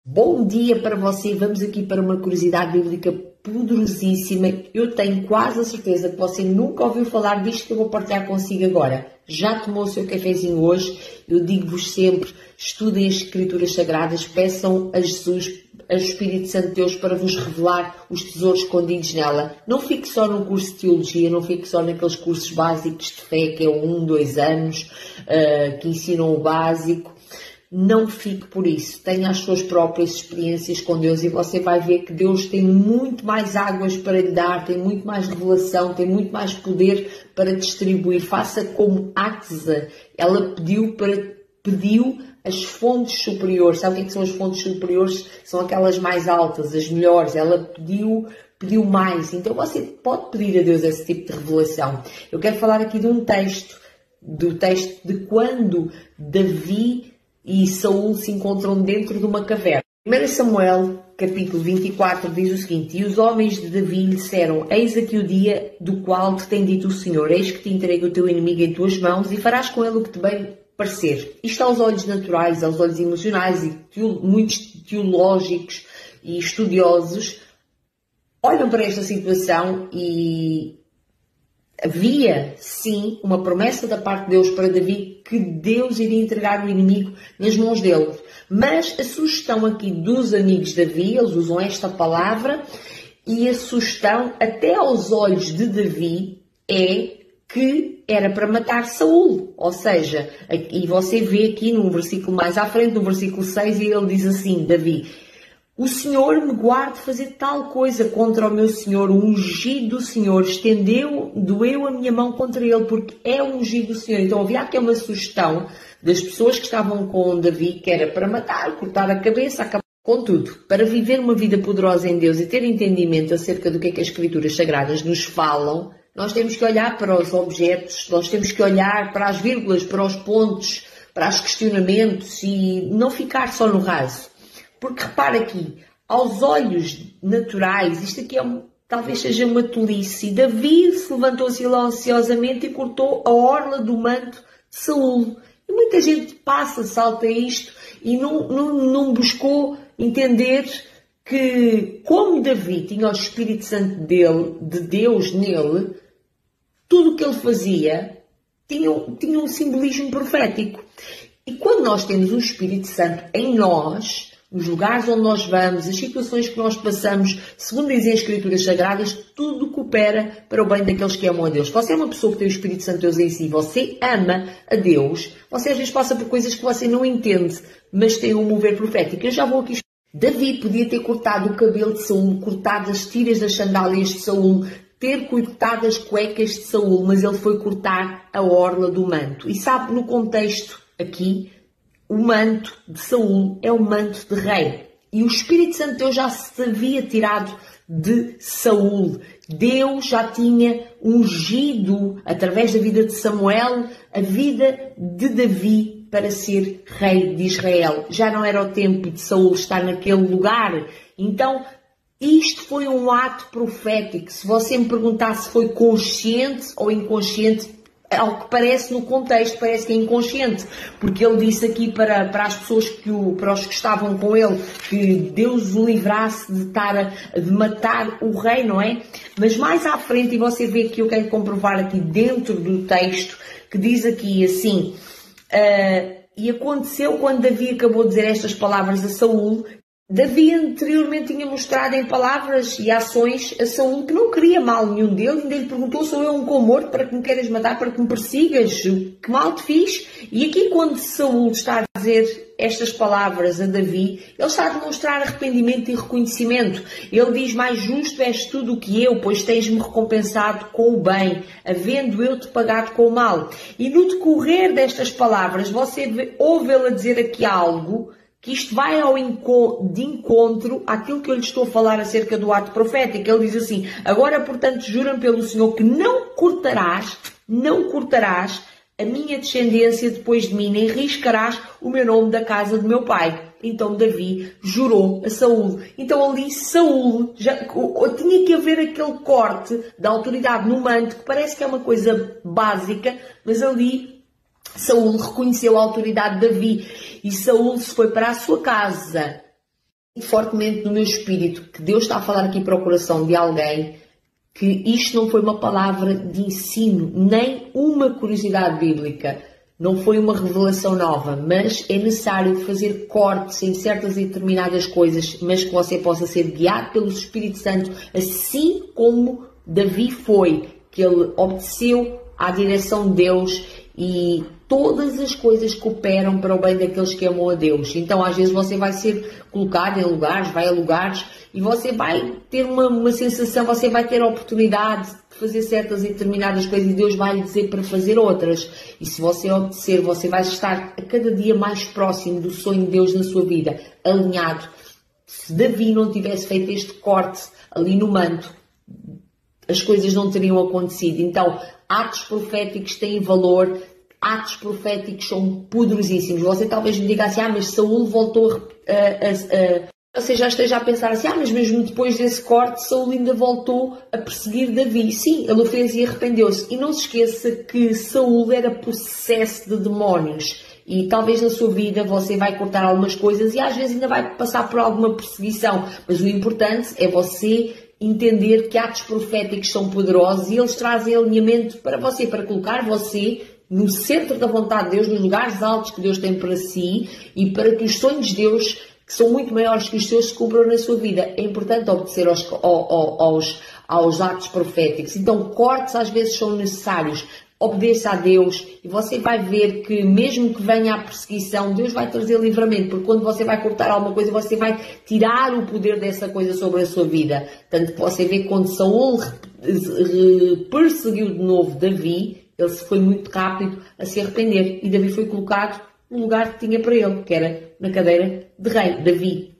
Bom dia para você, vamos aqui para uma curiosidade bíblica poderosíssima. Eu tenho quase a certeza que você nunca ouviu falar disto que eu vou partilhar consigo agora. Já tomou o seu cafezinho hoje? Eu digo-vos sempre, estudem as Escrituras Sagradas, peçam a Jesus, ao Espírito Santo de Deus para vos revelar os tesouros escondidos nela. Não fique só no curso de Teologia, não fique só naqueles cursos básicos de fé, que é 1, 2 anos, que ensinam o básico. Não fique por isso, tenha as suas próprias experiências com Deus e você vai ver que Deus tem muito mais águas para lhe dar, tem muito mais revelação, tem muito mais poder para distribuir. Faça como Axa, ela pediu as fontes superiores. Sabe o que são as fontes superiores? São aquelas mais altas, as melhores. Ela pediu mais. Então você pode pedir a Deus esse tipo de revelação. Eu quero falar aqui de um texto, do texto de quando Davi e Saúl se encontram dentro de uma caverna. 1 Samuel, capítulo 24, diz o seguinte: E os homens de Davi lhe disseram: Eis aqui o dia do qual te tem dito o Senhor, eis que te entrego o teu inimigo em tuas mãos e farás com ele o que te bem parecer. Isto aos olhos naturais, aos olhos emocionais e muitos teológicos e estudiosos olham para esta situação e havia, sim, uma promessa da parte de Deus para Davi que Deus iria entregar o inimigo nas mãos dele. Mas a sugestão aqui dos amigos de Davi, eles usam esta palavra, e a sugestão, até aos olhos de Davi, é que era para matar Saúl. Ou seja, e você vê aqui num versículo mais à frente, no versículo 6, e ele diz assim, Davi: O Senhor me guarde de fazer tal coisa contra o meu Senhor, o ungido do Senhor, doeu a minha mão contra ele, porque é o ungido do Senhor. Então havia aqui uma sugestão das pessoas que estavam com Davi, que era para matar, cortar a cabeça, acabar com tudo. Para viver uma vida poderosa em Deus e ter entendimento acerca do que é que as Escrituras Sagradas nos falam, nós temos que olhar para os objetos, nós temos que olhar para as vírgulas, para os pontos, para os questionamentos e não ficar só no raso. Porque repara aqui, aos olhos naturais, isto aqui talvez seja uma tolice. Davi se levantou silenciosamente e cortou a orla do manto de Saúl. E muita gente salta isto e não buscou entender que, como Davi tinha o Espírito Santo de Deus nele, tudo o que ele fazia tinha um simbolismo profético. E quando nós temos o Espírito Santo em nós, os lugares onde nós vamos, as situações que nós passamos, segundo dizem as Escrituras Sagradas, tudo coopera para o bem daqueles que amam a Deus. Se você é uma pessoa que tem o Espírito Santo de Deus em si, você ama a Deus, você às vezes passa por coisas que você não entende, mas tem um mover profético. Eu já vou aqui. Davi podia ter cortado o cabelo de Saúl, cortado as tiras das sandálias de Saúl, ter cortado as cuecas de Saúl, mas ele foi cortar a orla do manto. E sabe, no contexto aqui, o manto de Saúl é o manto de rei. E o Espírito Santo de Deus já se havia tirado de Saúl. Deus já tinha ungido, através da vida de Samuel, a vida de Davi para ser rei de Israel. Já não era o tempo de Saúl estar naquele lugar. Então, isto foi um ato profético. Se você me perguntar se foi consciente ou inconsciente, ao que parece no contexto, parece que é inconsciente, porque ele disse aqui para as pessoas para os que estavam com ele, que Deus o livrasse de matar o rei, não é? Mas mais à frente, e você vê que eu quero comprovar aqui dentro do texto, que diz aqui assim, e aconteceu quando Davi acabou de dizer estas palavras a Saúl. Davi anteriormente tinha mostrado em palavras e ações a Saúl que não queria mal nenhum dele, ainda lhe perguntou: sou eu um cão morto para que me queiras matar, para que me persigas? Que mal te fiz? E aqui quando Saúl está a dizer estas palavras a Davi, ele está a demonstrar arrependimento e reconhecimento. Ele diz: mais justo és tu do que eu, pois tens-me recompensado com o bem, havendo eu te pagado com o mal. E no decorrer destas palavras, você ouve ele a dizer aqui algo que isto vai de encontro àquilo que eu lhe estou a falar acerca do ato profético. Ele diz assim: agora, portanto, juram pelo Senhor que não cortarás a minha descendência depois de mim, nem riscarás o meu nome da casa do meu pai. Então Davi jurou a Saúl. Então ali Saúl, tinha que haver aquele corte da autoridade no manto, que parece que é uma coisa básica, mas ali Saúl reconheceu a autoridade de Davi e Saúl se foi para a sua casa fortemente no meu espírito que Deus está a falar aqui para o coração de alguém, que isto não foi uma palavra de ensino, nem uma curiosidade bíblica, não foi uma revelação nova, mas é necessário fazer cortes em certas e determinadas coisas, mas que você possa ser guiado pelo Espírito Santo, assim como Davi foi, que ele obedeceu à direção de Deus e todas as coisas cooperam para o bem daqueles que amam a Deus. Então às vezes você vai ser colocado em lugares, vai a lugares e você vai ter uma sensação, você vai ter a oportunidade de fazer certas e determinadas coisas e Deus vai lhe dizer para fazer outras. E se você obedecer, você vai estar a cada dia mais próximo do sonho de Deus na sua vida, alinhado. Se Davi não tivesse feito este corte ali no manto, as coisas não teriam acontecido. Então, atos proféticos têm valor, atos proféticos são poderosíssimos. Você talvez me diga assim, mas Saúl voltou você já esteja a pensar assim, mas mesmo depois desse corte, Saúl ainda voltou a perseguir Davi. Sim, ele o fez e arrependeu-se. E não se esqueça que Saúl era possesso de demónios. E talvez na sua vida você vai cortar algumas coisas e às vezes ainda vai passar por alguma perseguição. Mas o importante é você entender que atos proféticos são poderosos e eles trazem alinhamento para você, para colocar você no centro da vontade de Deus, nos lugares altos que Deus tem para si e para que os sonhos de Deus, que são muito maiores que os seus, se cumpram na sua vida. É importante obedecer aos atos proféticos. Então, cortes às vezes são necessários. Obedeça a Deus e você vai ver que mesmo que venha a perseguição, Deus vai trazer livramento, porque quando você vai cortar alguma coisa, você vai tirar o poder dessa coisa sobre a sua vida. Tanto que você vê que quando Saúl perseguiu de novo Davi, ele foi muito rápido a se arrepender e Davi foi colocado no lugar que tinha para ele, que era na cadeira de rei. Davi